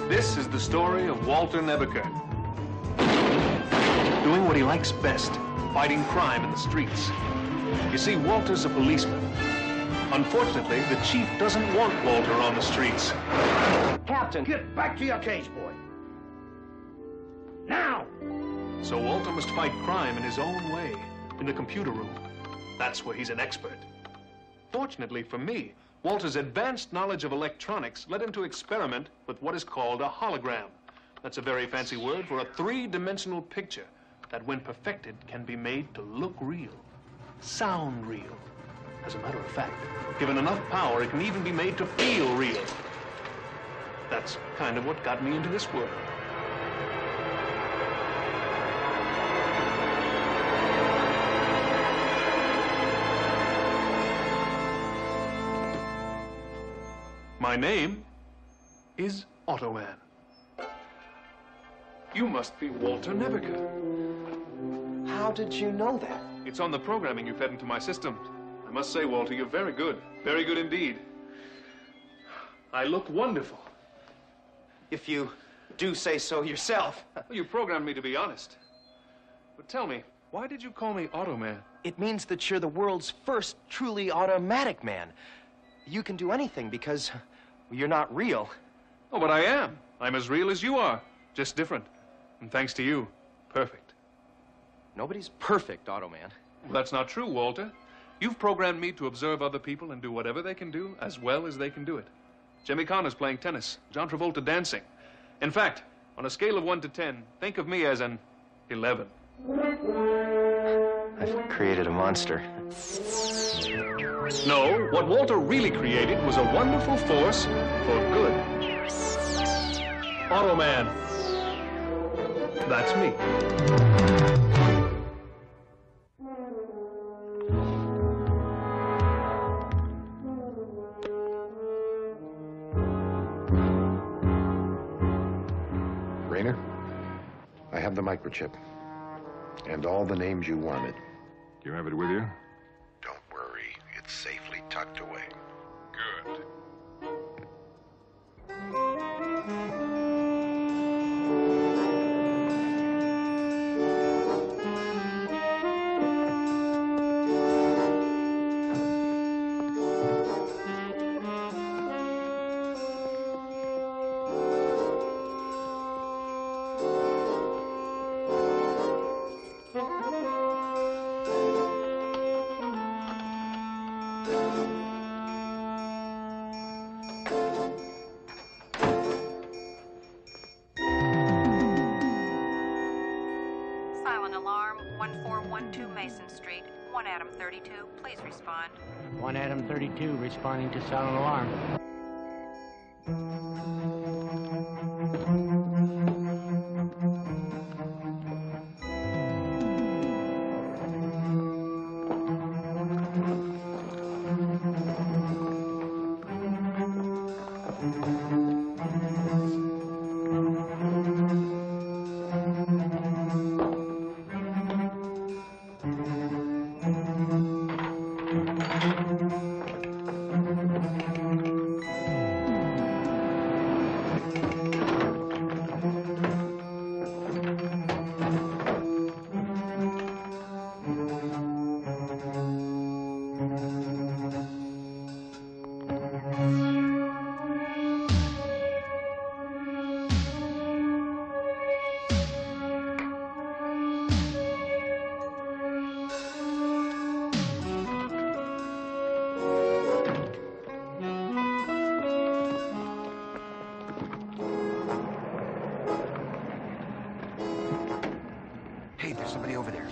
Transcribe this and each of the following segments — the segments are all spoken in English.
This is the story of Walter Nebuchadnezzar. Doing what he likes best, fighting crime in the streets. You see, Walter's a policeman. Unfortunately, the chief doesn't want Walter on the streets. Captain, get back to your cage, boy. Now! So Walter must fight crime in his own way, in the computer room. That's where he's an expert. Fortunately for me, Walter's advanced knowledge of electronics led him to experiment with what is called a hologram. That's a very fancy word for a three-dimensional picture that, when perfected, can be made to look real, sound real. As a matter of fact, given enough power, it can even be made to feel real. That's kind of what got me into this world. My name is Automan. You must be Walter Nebuchadnezzar. How did you know that? It's on the programming you fed into my system. I must say, Walter, you're very good. Very good indeed. I look wonderful. If you do say so yourself. Well, you programmed me to be honest. But tell me, why did you call me Automan? It means that you're the world's first truly automatic man. You can do anything because you're not real. Oh, but I am. I'm as real as you are, just different. And thanks to you, perfect. Nobody's perfect, Automan. Well, that's not true, Walter. You've programmed me to observe other people and do whatever they can do as well as they can do it. Jimmy Connor's playing tennis, John Travolta dancing. In fact, on a scale of 1 to 10, think of me as an 11. I've created a monster. No, what Walter really created was a wonderful force for good. Automan. That's me. Rainer, I have the microchip and all the names you wanted. You have it with you? Don't worry, it's safely tucked away. Good. Silent alarm, 1412 Mason Street, 1 Adam 32. Please respond. 1 Adam 32, responding to silent alarm. Hey, there's somebody over there.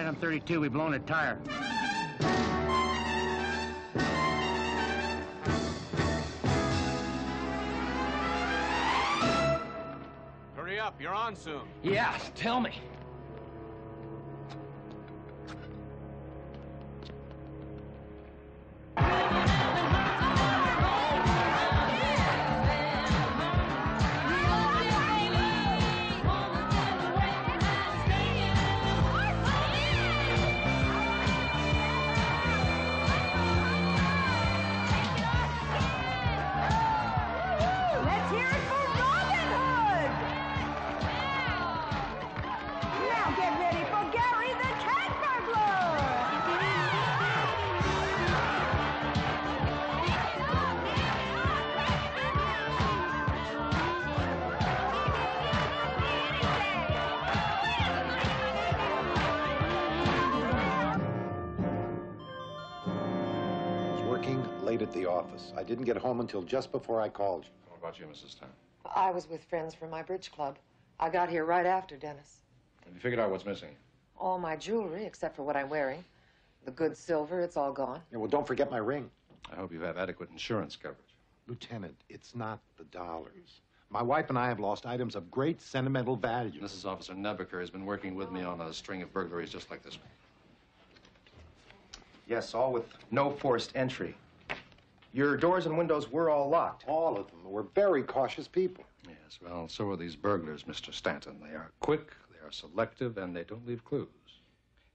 Adam 32, we've blown a tire. Hurry up, you're on soon. Yeah, tell me. ring late at the office. I didn't get home until just before I called you. What about you, Mrs. Stanley? I was with friends from my bridge club. I got here right after Dennis. Have you figured out what's missing? All my jewelry, except for what I'm wearing. The good silver, it's all gone. Yeah, well, don't forget my ring. I hope you have adequate insurance coverage. Lieutenant, it's not the dollars. My wife and I have lost items of great sentimental value. Mrs. Officer Nebeker has been working with me on a string of burglaries just like this one. Yes, all with no forced entry. Your doors and windows were all locked. All of them. We're very cautious people. Yes, well, so are these burglars, Mr. Stanton. They are quick, they are selective, and they don't leave clues.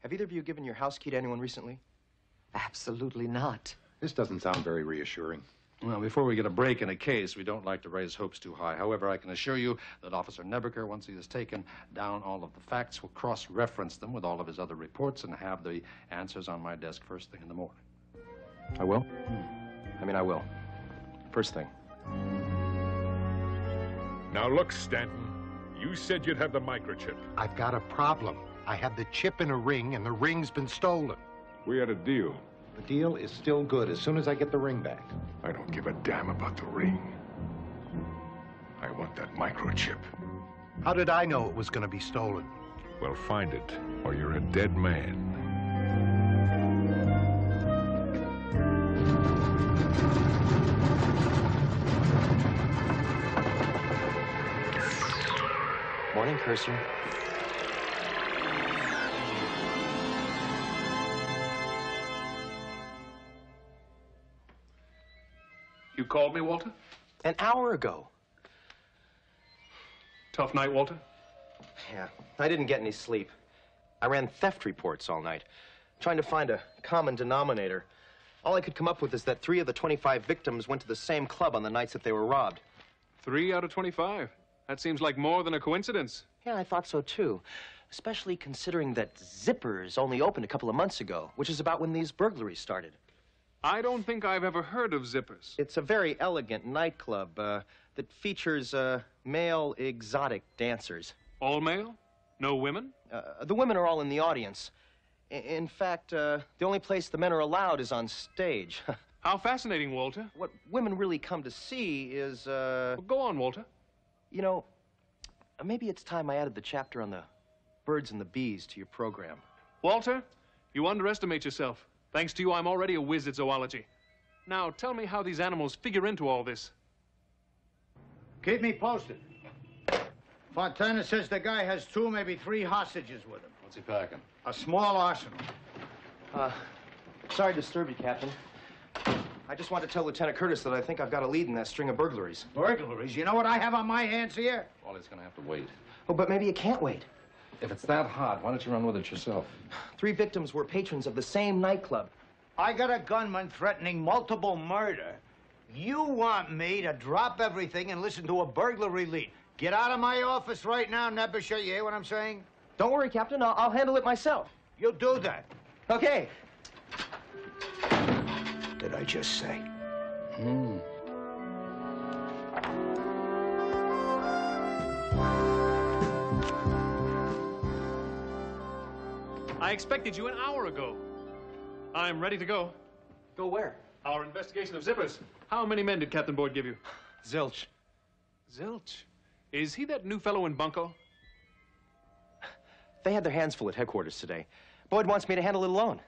Have either of you given your house key to anyone recently? Absolutely not. This doesn't sound very reassuring. Well, before we get a break in a case, we don't like to raise hopes too high. However, I can assure you that Officer Nebeker, once he has taken down all of the facts, will cross-reference them with all of his other reports and have the answers on my desk first thing in the morning. I will? I will. First thing. Now look, Stanton, you said you'd have the microchip. I've got a problem. I had the chip in a ring, and the ring's been stolen. We had a deal. The deal is still good as soon as I get the ring back. I don't give a damn about the ring. I want that microchip. How did I know it was going to be stolen? Well, find it, or you're a dead man. Morning, Cursor. You called me, Walter? An hour ago. Tough night, Walter? Yeah, I didn't get any sleep. I ran theft reports all night, trying to find a common denominator. All I could come up with is that 3 of the 25 victims went to the same club on the nights that they were robbed. 3 out of 25. That seems like more than a coincidence. Yeah, I thought so too. Especially considering that Zippers only opened a couple of months ago, which is about when these burglaries started. I don't think I've ever heard of Zippers. It's a very elegant nightclub that features male exotic dancers. All male? No women? The women are all in the audience. In fact, the only place the men are allowed is on stage. How fascinating, Walter. What women really come to see is, Well, go on, Walter. you know, maybe it's time I added the chapter on the birds and the bees to your program. Walter, you underestimate yourself. Thanks to you, I'm already a whiz at zoology. Now, tell me how these animals figure into all this. Keep me posted. Fontana says the guy has 2, maybe 3 hostages with him. What's he packing? A small arsenal. Sorry to disturb you, Captain. I just want to tell Lieutenant Curtis that I think I've got a lead in that string of burglaries. Burglaries? You know what I have on my hands here? Wally's gonna have to wait. Oh, but maybe you can't wait. If it's that hot, why don't you run with it yourself? 3 victims were patrons of the same nightclub. I got a gunman threatening multiple murder. You want me to drop everything and listen to a burglary lead. Get out of my office right now, Nebeker. You hear what I'm saying? Don't worry, Captain. I'll handle it myself. You'll do that. Okay. Did I just say? I expected you an hour ago. I'm ready to go. Go where? Our investigation of Zippers. How many men did Captain Boyd give you? Zilch. Zilch. Is he that new fellow in Bunko? They had their hands full at headquarters today. Boyd wants me to handle it alone.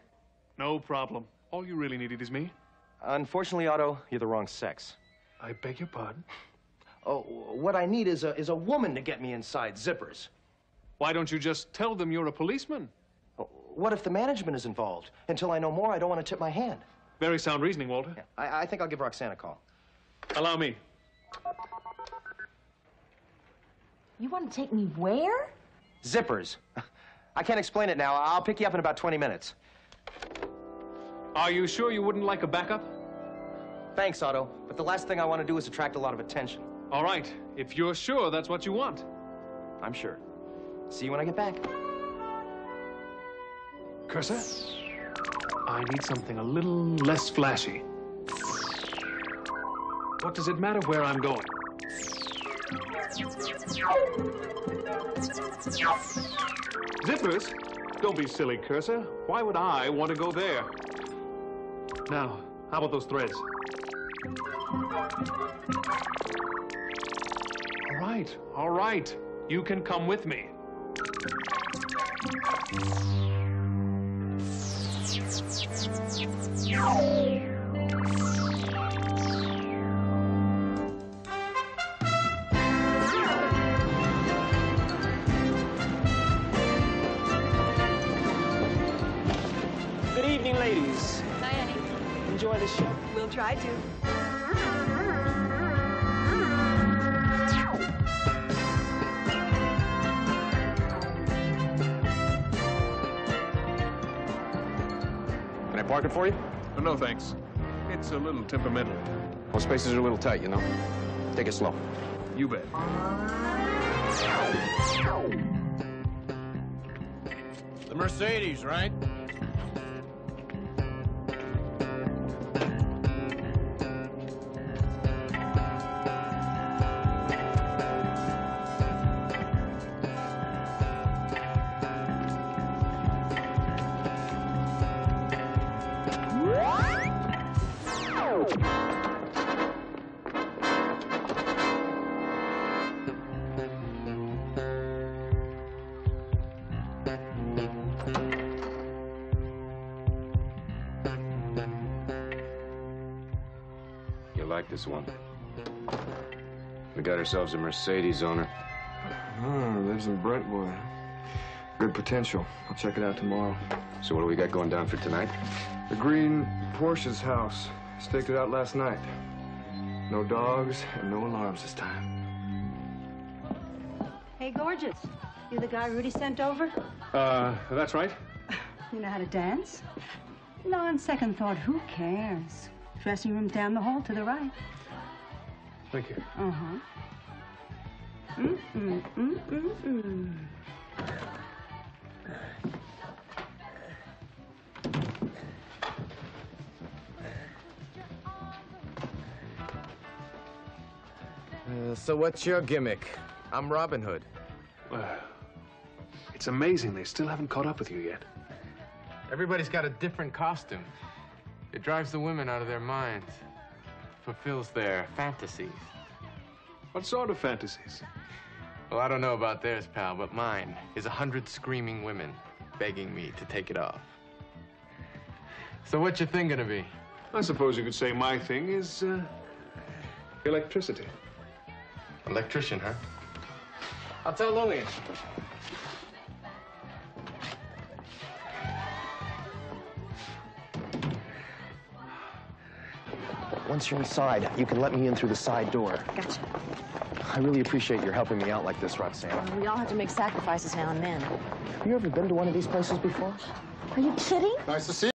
No problem. All you really needed is me. Unfortunately, Otto, you're the wrong sex. I beg your pardon? Oh, what I need is a woman to get me inside Zippers. Why don't you just tell them you're a policeman? Oh, what if the management is involved? Until I know more, I don't want to tip my hand. Very sound reasoning, Walter. Yeah, I think I'll give Roxanne a call. Allow me. You want to take me where? Zippers. I can't explain it now. I'll pick you up in about 20 minutes. Are you sure you wouldn't like a backup? Thanks, Otto. But the last thing I want to do is attract a lot of attention. All right. If you're sure that's what you want. I'm sure. See you when I get back. Cursor, I need something a little less flashy. What does it matter where I'm going? Zippers? Don't be silly, Cursor. Why would I want to go there? Now, How about those threads? All right. You can come with me. Good evening, ladies. Hi, Annie. Enjoy the show. We'll try to. Can I park it for you? Oh, no, thanks. It's a little temperamental. Well, spaces are a little tight, you know. Take it slow. You bet. The Mercedes, right? You like this one? We got ourselves a Mercedes owner. Oh, lives in Brentwood. Good potential. I'll check it out tomorrow. So what do we got going down for tonight? The green Porsche's house. Staked it out last night. No dogs and no alarms this time. Hey, gorgeous. You the guy Rudy sent over? That's right. You know how to dance? No, on second thought, who cares? Dressing room's down the hall to the right. Thank you. Uh-huh. Mm-mm-mm-mm-mm. So what's your gimmick? I'm Robin Hood. It's amazing they still haven't caught up with you yet. Everybody's got a different costume. It drives the women out of their minds. Fulfills their fantasies. What sort of fantasies? Well, I don't know about theirs, pal, but mine is 100 screaming women begging me to take it off. So what's your thing gonna be? I suppose you could say my thing is, electricity. Electrician, huh? I'll tell Lillian. Once you're inside, you can let me in through the side door. Gotcha. I really appreciate your helping me out like this, Roxanne. We all have to make sacrifices now and then. Have you ever been to one of these places before? Are you kidding? Nice to see you.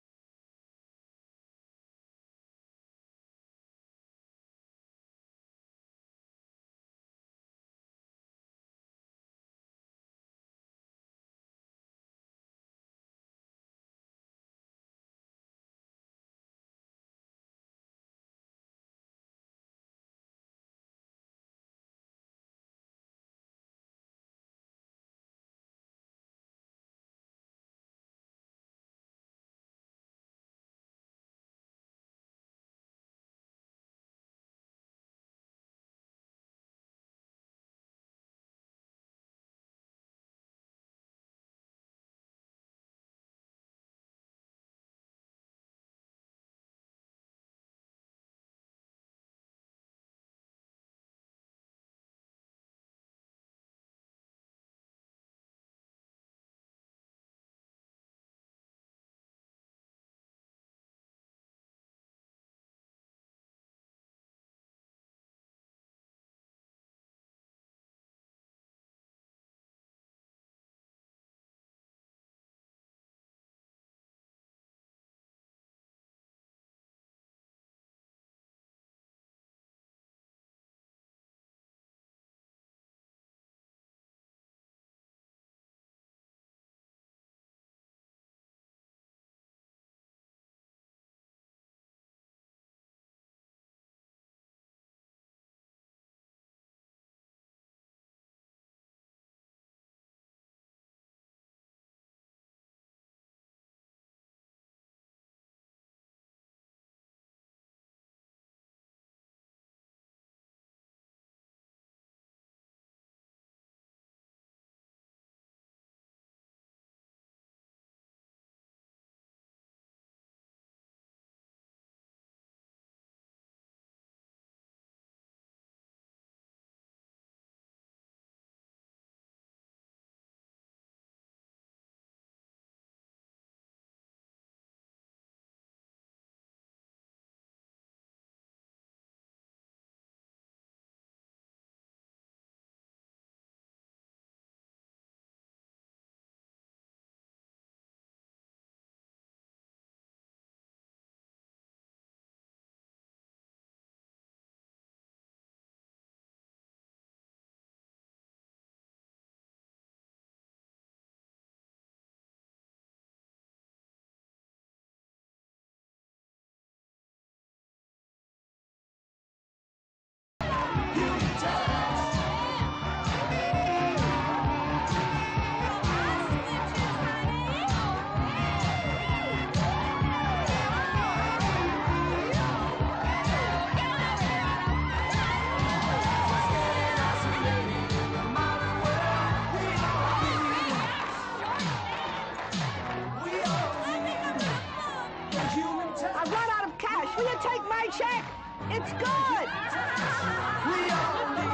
take my check. It's good. We all need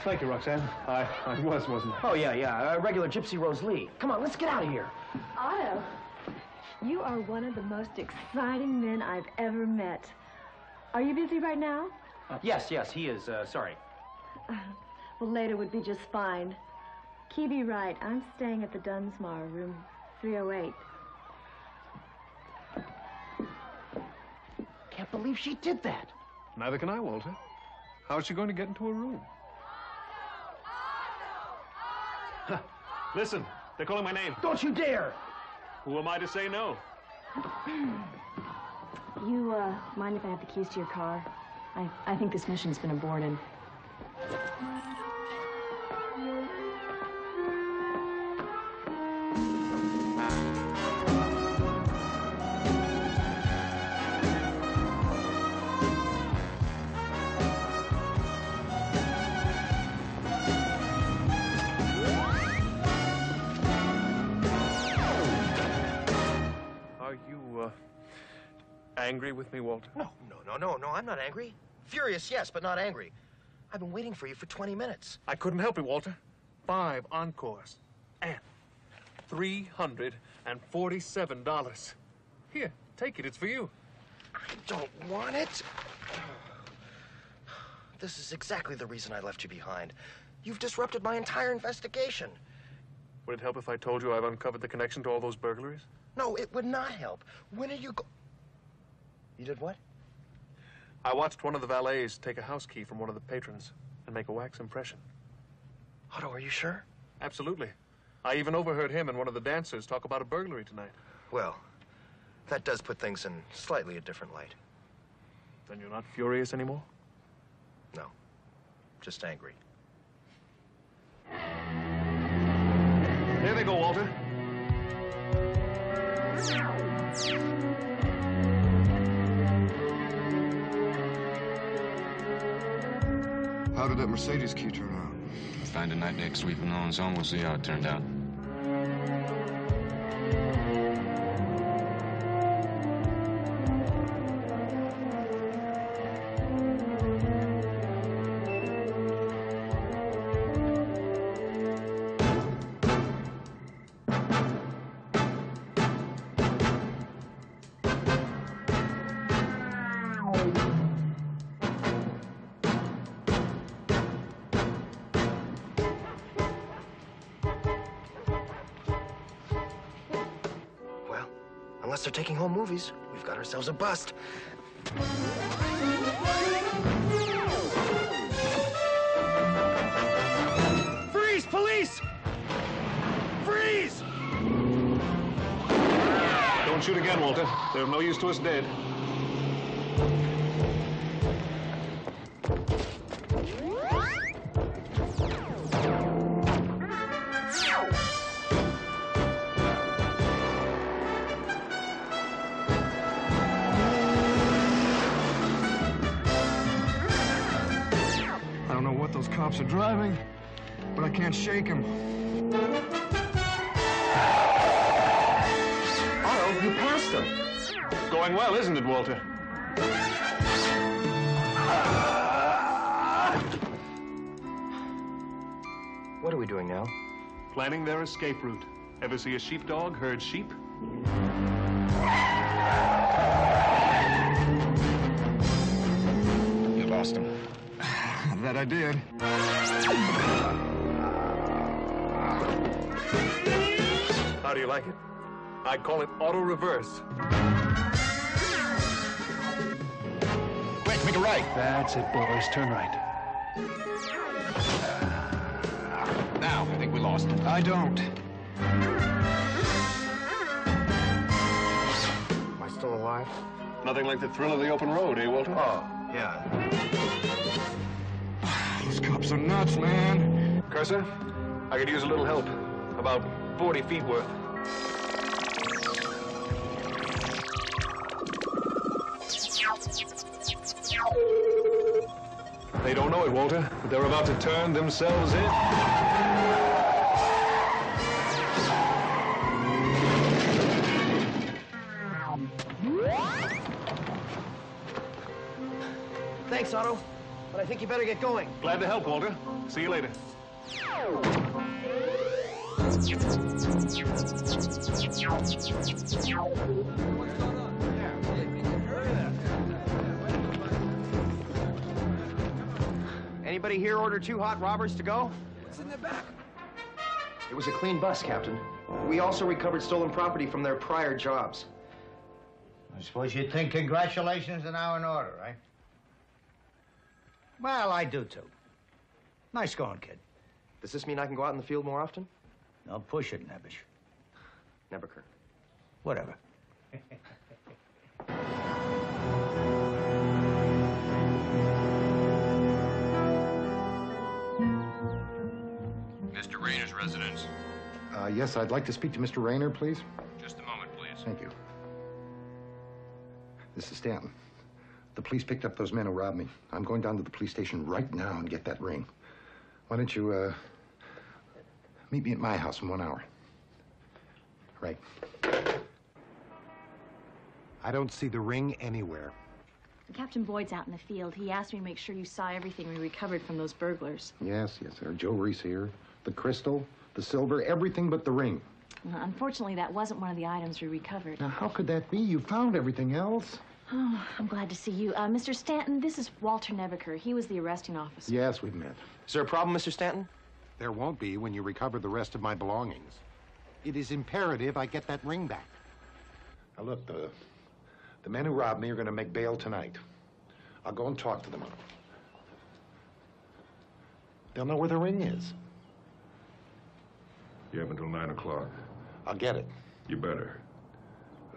Thank you, Roxanne. I wasn't I? Oh, yeah. Regular Gypsy Rose Lee. Come on, let's get out of here. Otto, you are one of the most exciting men I've ever met. Are you busy right now? Yes, he is. Sorry. Well, later would be just fine. Kiwi Wright, I'm staying at the Dunsmore, room 308. Can't believe she did that. Neither can I, Walter. How's she going to get into a room? Listen, they're calling my name. Don't you dare! Who am I to say no? You, mind if I have the keys to your car? I think this mission's been aborted. Angry with me, Walter? No, I'm not angry. Furious, yes, but not angry. I've been waiting for you for 20 minutes. I couldn't help it, Walter. 5 encores. And $347. Here, take it. It's for you. I don't want it. This is exactly the reason I left you behind. You've disrupted my entire investigation. Would it help if I told you I've uncovered the connection to all those burglaries? No, it would not help. When are you You did what? I watched one of the valets take a house key from one of the patrons and make a wax impression. Otto, are you sure? Absolutely. I even overheard him and one of the dancers talk about a burglary tonight. Well, that does put things in slightly a different light. Then you're not furious anymore? No, just angry. There they go, Walter. How did that Mercedes key turn out? Find a night next week when Owen's home. We'll see how it turned out. Unless they're taking home movies, we've got ourselves a bust. Freeze, police! Freeze! Don't shoot again, Walter. They're of no use to us dead. Those cops are driving, but I can't shake them. Otto, you passed them. Going well, isn't it, Walter? What are we doing now? Planning their escape route. Ever see a sheepdog herd sheep? You lost him. That I did. How do you like it? I'd call it auto reverse. Quick, make a right. That's it, boys. Turn right. lost. I don't. Am I still alive? Nothing like the thrill of the open road, eh, Walter? Oh, yeah. These cops are nuts, man. Cursor, I could use a little help. About 40 feet worth. They don't know it, Walter, but they're about to turn themselves in. Thanks, Otto. But I think you better get going. Glad to help, Walter. See you later. Anybody here order 2 hot robbers to go? What's in the back? It was a clean bus, Captain. We also recovered stolen property from their prior jobs. I suppose you'd think congratulations are now in order, right? Well, I do too. Nice going, kid. Does this mean I can go out in the field more often? Don't push it, Nebbish. Nebaker. Whatever. Mr. Rayner's residence. Yes, I'd like to speak to Mr. Rayner, please. Just a moment, please. Thank you. This is Stanton. The police picked up those men who robbed me. I'm going down to the police station right now and get that ring. Why don't you, meet me at my house in 1 hour? Right. I don't see the ring anywhere. Captain Boyd's out in the field. He asked me to make sure you saw everything we recovered from those burglars. Yes, our jewelry's here. The crystal, the silver, everything but the ring. Unfortunately, that wasn't one of the items we recovered. Now, how could that be? You found everything else. Oh, I'm glad to see you. Mr. Stanton, this is Walter Nebaker. He was the arresting officer. Yes, we've met. Is there a problem, Mr. Stanton? There won't be when you recover the rest of my belongings. It is imperative I get that ring back. Now, look, the men who robbed me are going to make bail tonight. I'll go and talk to them. They'll know where the ring is. You have until 9 o'clock. I'll get it. You better.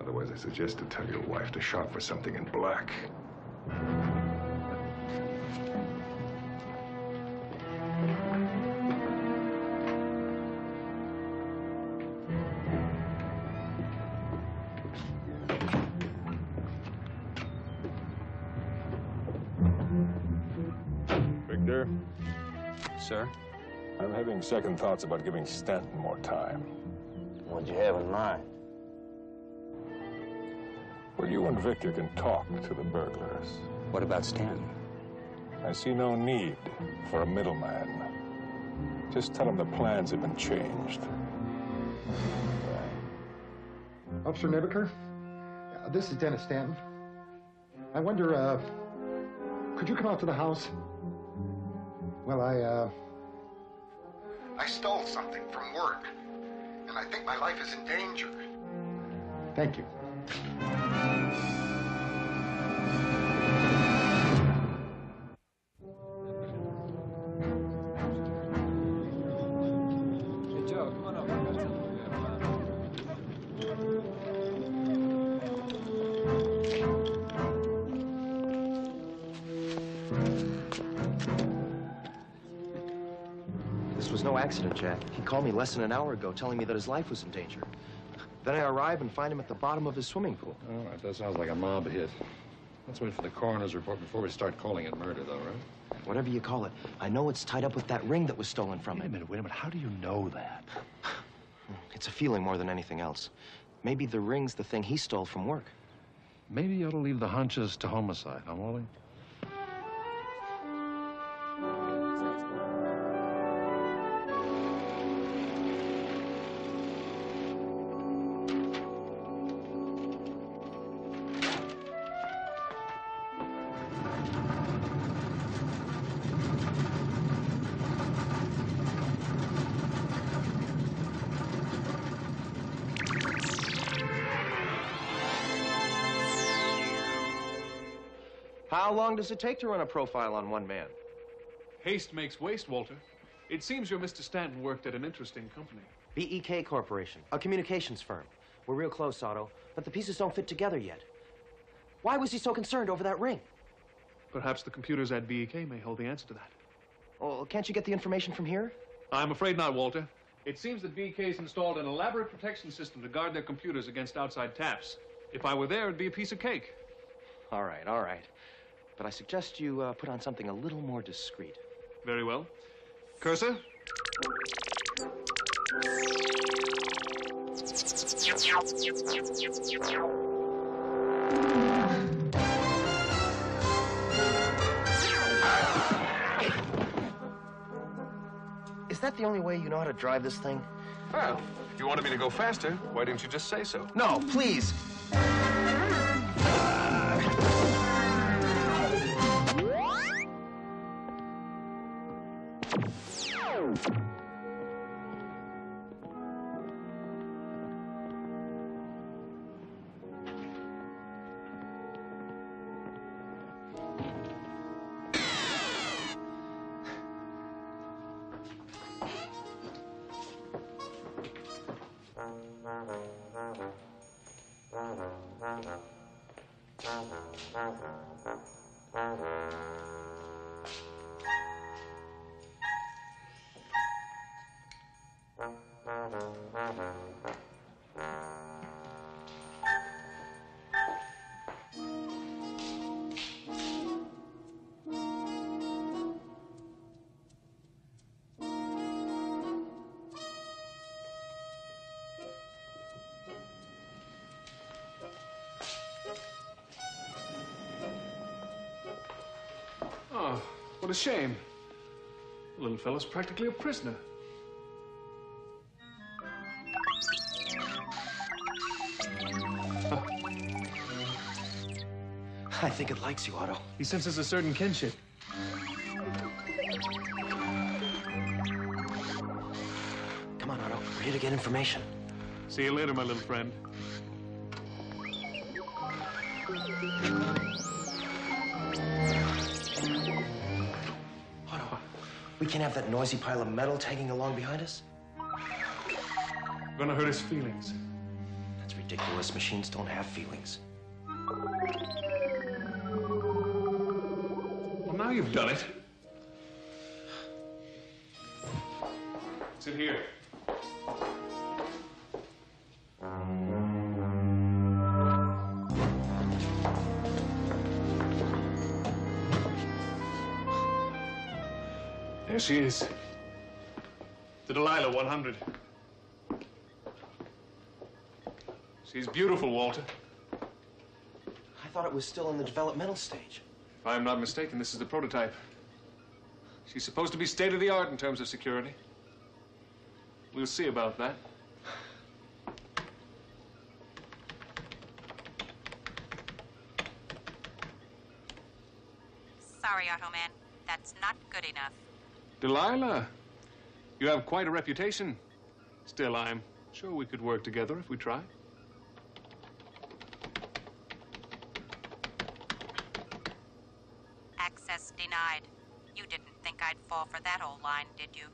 Otherwise, I suggest to tell your wife to shop for something in black. Victor? Sir? I'm having second thoughts about giving Stanton more time. What'd you have in mind? Well, you and Victor can talk to the burglars. What about Stanley? I see no need for a middleman. Just tell him the plans have been changed. Officer Nebaker, this is Dennis Stanton. I wonder, could you come out to the house? Well, I stole something from work, and I think my life is in danger. Thank you. Hey, Joe, come on up. This was no accident, Jack. He called me less than an hour ago telling me that his life was in danger. Then I arrive and find him at the bottom of his swimming pool. All right, that sounds like a mob hit. Let's wait for the coroner's report before we start calling it murder, though, right? Whatever you call it, I know it's tied up with that ring that was stolen from him. Wait a minute. How do you know that? It's a feeling more than anything else. Maybe the ring's the thing he stole from work. Maybe you ought to leave the hunches to homicide, huh, Wally? How long does it take to run a profile on one man? Haste makes waste, Walter. It seems your Mr. Stanton worked at an interesting company. BEK Corporation, a communications firm. We're real close, Otto, but the pieces don't fit together yet. Why was he so concerned over that ring? Perhaps the computers at BEK may hold the answer to that. Well, can't you get the information from here? I'm afraid not, Walter. It seems that BEK's installed an elaborate protection system to guard their computers against outside taps. If I were there, it'd be a piece of cake. All right, all right. But I suggest you put on something a little more discreet. Very well. Cursor? Is that the only way you know how to drive this thing? Well, if you wanted me to go faster, why didn't you just say so? No, please. Oh, what a shame. The little fellow's practically a prisoner. I think it likes you, Otto. He senses a certain kinship. Come on, Otto. We're here to get information. See you later, my little friend. Otto, we can't have that noisy pile of metal tagging along behind us. Gonna hurt his feelings. That's ridiculous. Machines don't have feelings. Well, now you've done it. Sit here. There she is. The Delilah 100. She's beautiful, Walter. I thought it was still in the developmental stage. If I'm not mistaken, this is the prototype. She's supposed to be state-of-the-art in terms of security. We'll see about that. Sorry, Automan. That's not good enough. Delilah, you have quite a reputation. Still, I'm sure we could work together if we tried. Access denied. You didn't think I'd fall for that old line, did you?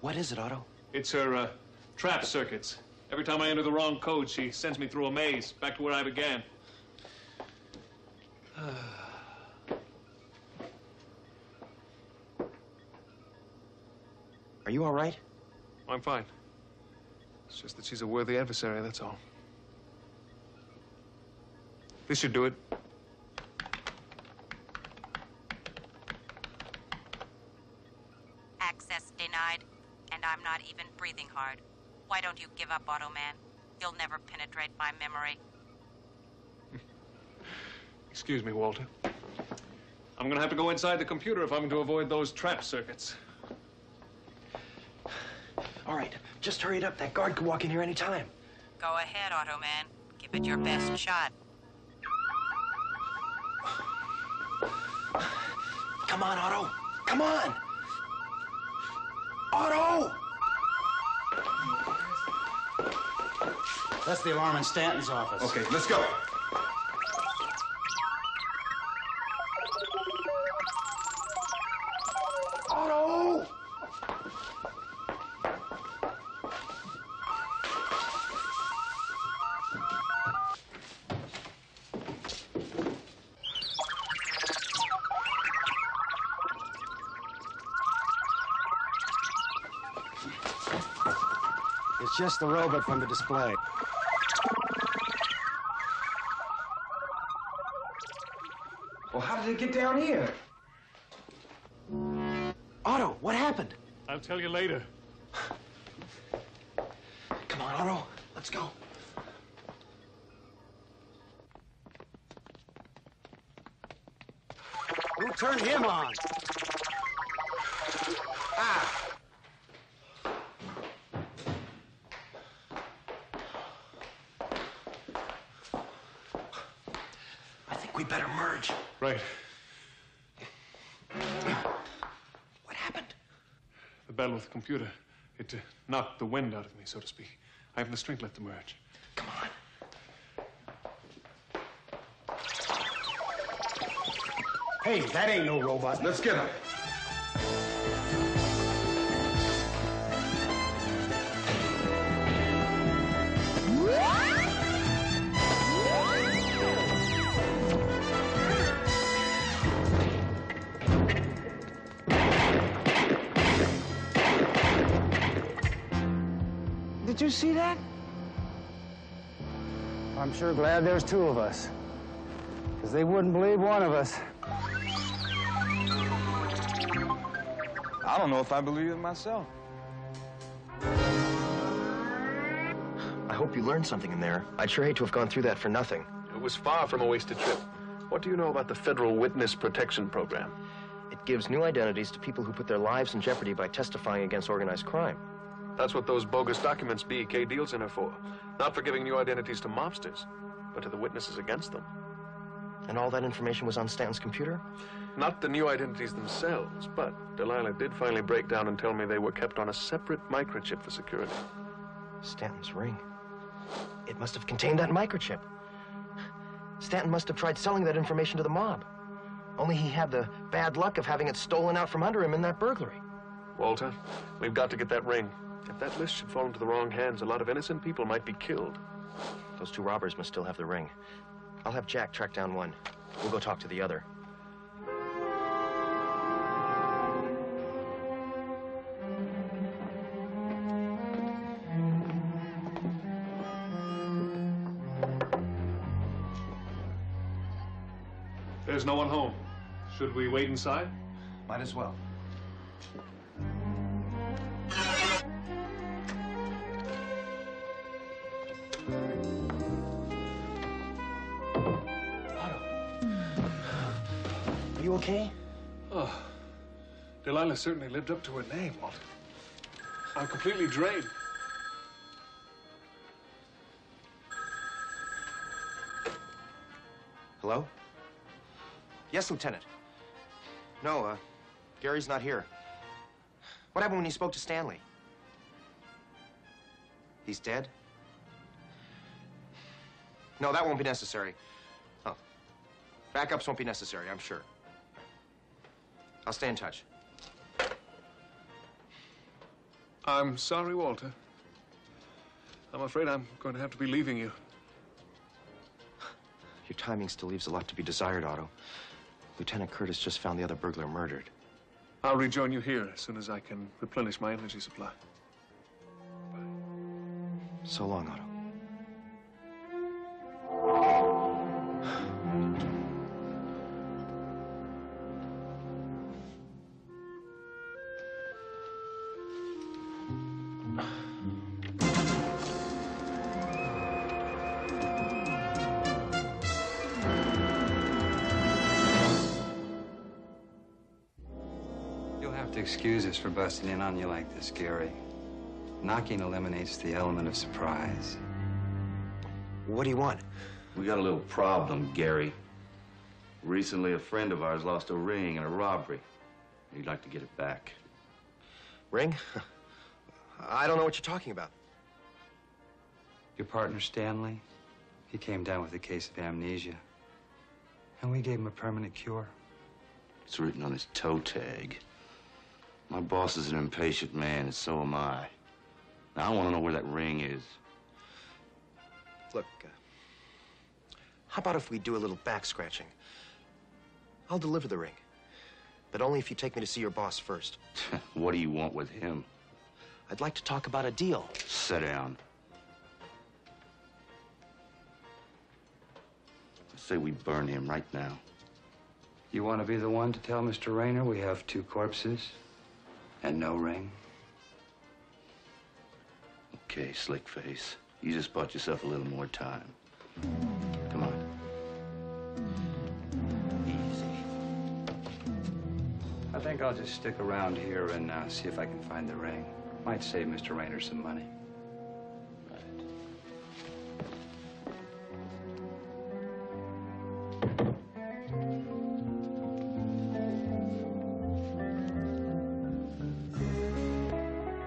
What is it, Otto? It's her, trap circuits. Every time I enter the wrong code, she sends me through a maze, back to where I began. Are you all right? I'm fine. It's just that she's a worthy adversary, that's all. This should do it. Access denied, and I'm not even breathing hard. Why don't you give up, Automan? You'll never penetrate my memory. Excuse me, Walter. I'm gonna have to go inside the computer if I'm to avoid those trap circuits. All right, just hurry it up. That guard could walk in here any time. Go ahead, Automan. Give it your best shot. Come on, Otto. Come on. Otto! That's the alarm in Stanton's office. Okay, let's go. Otto! It's just the robot from the display. Well, how did it get down here? Otto, what happened? I'll tell you later. Come on, Otto. Let's go. Who turned him on? Ah! I think we better merge. Right. What happened? The battle with the computer. It knocked the wind out of me, so to speak. I haven't the strength left to merge. Come on. Hey, that ain't no robot. Let's get him. Did you see that? I'm sure glad there's two of us, because they wouldn't believe one of us. I don't know if I believe it myself. I hope you learned something in there. I'd sure hate to have gone through that for nothing. It was far from a wasted trip. What do you know about the Federal Witness Protection Program? It gives new identities to people who put their lives in jeopardy by testifying against organized crime. That's what those bogus documents BEK deals in are for. Not for giving new identities to mobsters, but to the witnesses against them. And all that information was on Stanton's computer? Not the new identities themselves, but Delilah did finally break down and tell me they were kept on a separate microchip for security. Stanton's ring. It must have contained that microchip. Stanton must have tried selling that information to the mob. Only he had the bad luck of having it stolen out from under him in that burglary. Walter, we've got to get that ring. If that list should fall into the wrong hands, a lot of innocent people might be killed. Those two robbers must still have the ring. I'll have Jack track down one. We'll go talk to the other. There's no one home. Should we wait inside? Might as well. Are you okay? Oh, Delilah certainly lived up to her name, Walter. I'm completely drained. Hello? Yes, Lieutenant. No, Gary's not here. What happened when you spoke to Stanley? He's dead? No, that won't be necessary. Oh. Backups won't be necessary, I'm sure. I'll stay in touch. I'm sorry, Walter. I'm afraid I'm going to have to be leaving you. Your timing still leaves a lot to be desired, Otto. Lieutenant Curtis just found the other burglar murdered. I'll rejoin you here as soon as I can replenish my energy supply. So long, Otto. Excuse us for busting in on you like this, Gary. Knocking eliminates the element of surprise. What do you want? We got a little problem, Gary. Recently, a friend of ours lost a ring in a robbery. He'd like to get it back. Ring? I don't know what you're talking about. Your partner, Stanley, he came down with a case of amnesia. And we gave him a permanent cure. It's written on his toe tag. My boss is an impatient man, and so am I. Now, I want to know where that ring is. Look, how about if we do a little back scratching? I'll deliver the ring, but only if you take me to see your boss first. What do you want with him? I'd like to talk about a deal. Sit down. I say we burn him right now. You want to be the one to tell Mr. Rayner we have 2 corpses and no ring? Okay, slick face. You just bought yourself a little more time. Come on. I think I'll just stick around here and see if I can find the ring. Might save Mr. Rayner some money.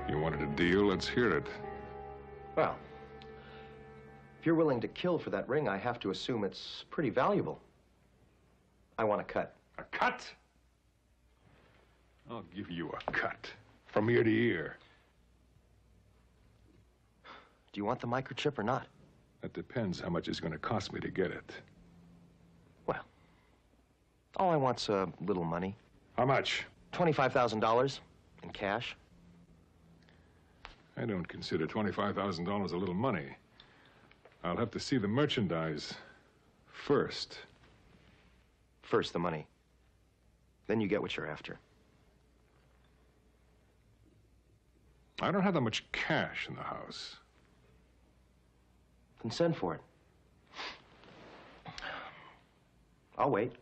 You wanted a deal? Let's hear it. Well, if you're willing to kill for that ring, I have to assume it's pretty valuable. I want a cut. A cut? I'll give you a cut. From ear to ear. Do you want the microchip or not? That depends how much it's going to cost me to get it. Well, all I want's a little money. How much? $25,000 in cash. I don't consider $25,000 a little money. I'll have to see the merchandise first. First, the money. Then you get what you're after. I don't have that much cash in the house. Then send for it. I'll wait.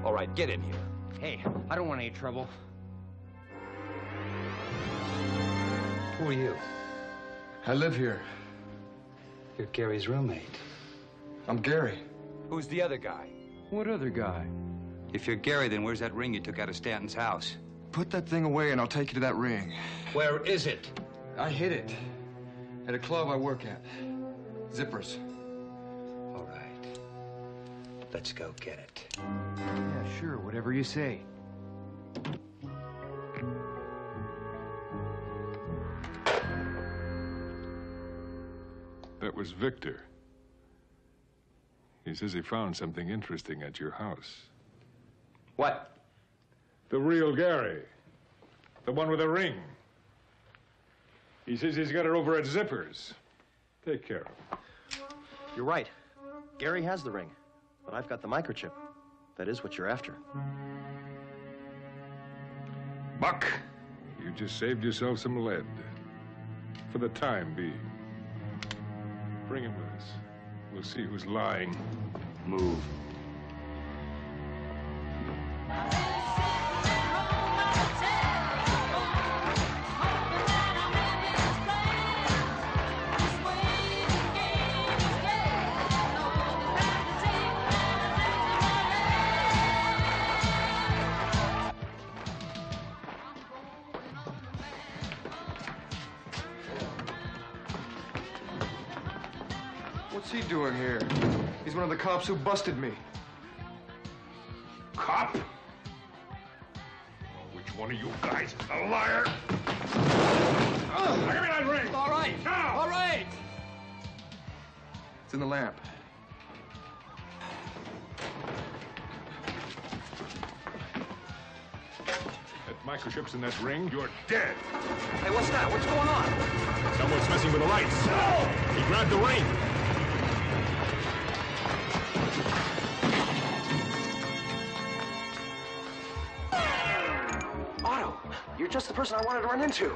All right, get in here. Hey, I don't want any trouble. Who are you? I live here. You're Gary's roommate. I'm Gary. Who's the other guy? What other guy? If you're Gary, then where's that ring you took out of Stanton's house? Put that thing away and I'll take you to that ring. Where is it? I hid it. At a club I work at. Zippers. All right. Let's go get it. Yeah, sure, whatever you say. That was Victor. He says he found something interesting at your house. What? The real Gary. The one with the ring. He says he's got it over at Zippers. Take care of him. You're right. Gary has the ring, but I've got the microchip. That is what you're after. Buck, you just saved yourself some lead. For the time being. Bring him with us. We'll see who's lying. Move. What's he doing here? He's one of the cops who busted me. Cop? Which one of you guys is a liar? Give me that ring! All right! Now! All right! It's in the lamp. That microchip's in that ring, you're dead. Hey, what's that? What's going on? Someone's messing with the lights. No! He grabbed the ring. Otto, you're just the person I wanted to run into.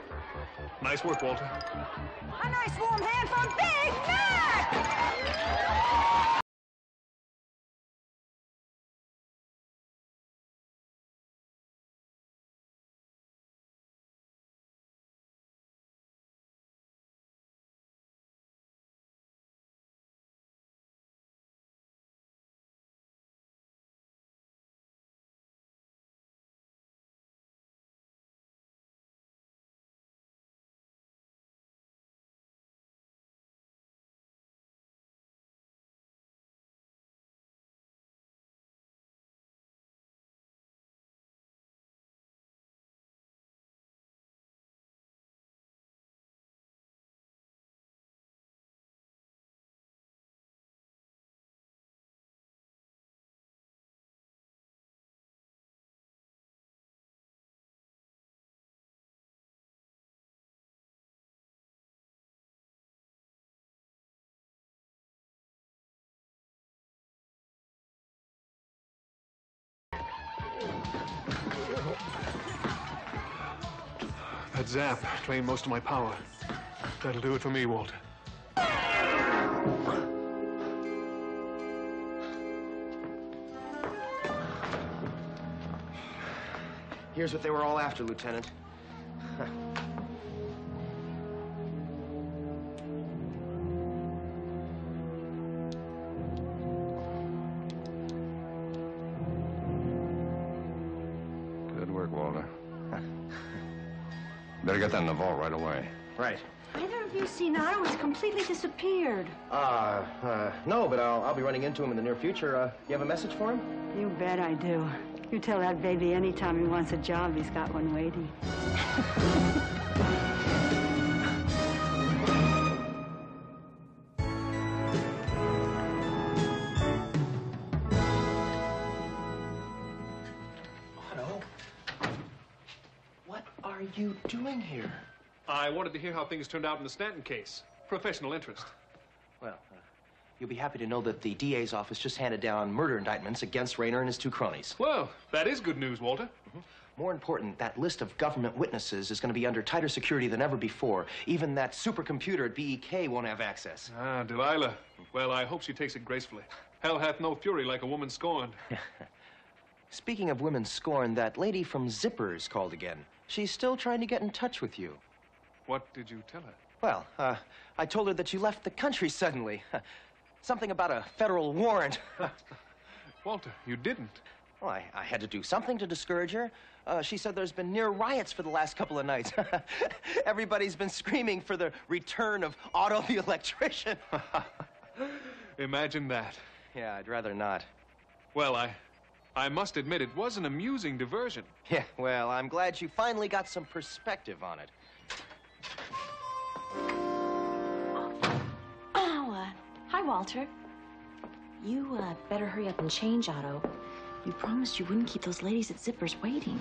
Nice work, Walter. A nice warm hand from Big Mac! that zap drained most of my power. That'll do it for me, Walter. Here's what they were all after, Lieutenant. Good work, Walter. Better get that in the vault right away. Right. Either of you seen Otto? He's completely disappeared. No, but I'll be running into him in the near future. You have a message for him? You bet I do. You tell that baby anytime he wants a job, he's got one waiting. Otto, what are you doing here? I wanted to hear how things turned out in the Stanton case. Professional interest. Well, you'll be happy to know that the DA's office just handed down murder indictments against Rayner and his two cronies. Well, that is good news, Walter. More important, that list of government witnesses is going to be under tighter security than ever before. Even that supercomputer at BEK won't have access. Ah, Delilah. Well, I hope she takes it gracefully. Hell hath no fury like a woman scorned. Speaking of women scorned, that lady from Zippers called again. She's still trying to get in touch with you. What did you tell her? Well, I told her that you left the country suddenly. Something about a federal warrant. Walter, you didn't. Well, I had to do something to discourage her. She said there's been near riots for the last couple of nights. Everybody's been screaming for the return of Otto the electrician. Imagine that. Yeah, I'd rather not. Well, I must admit it was an amusing diversion. Yeah, well, I'm glad you finally got some perspective on it. Hi, Walter. You better hurry up and change, Otto. You promised you wouldn't keep those ladies at Zippers waiting.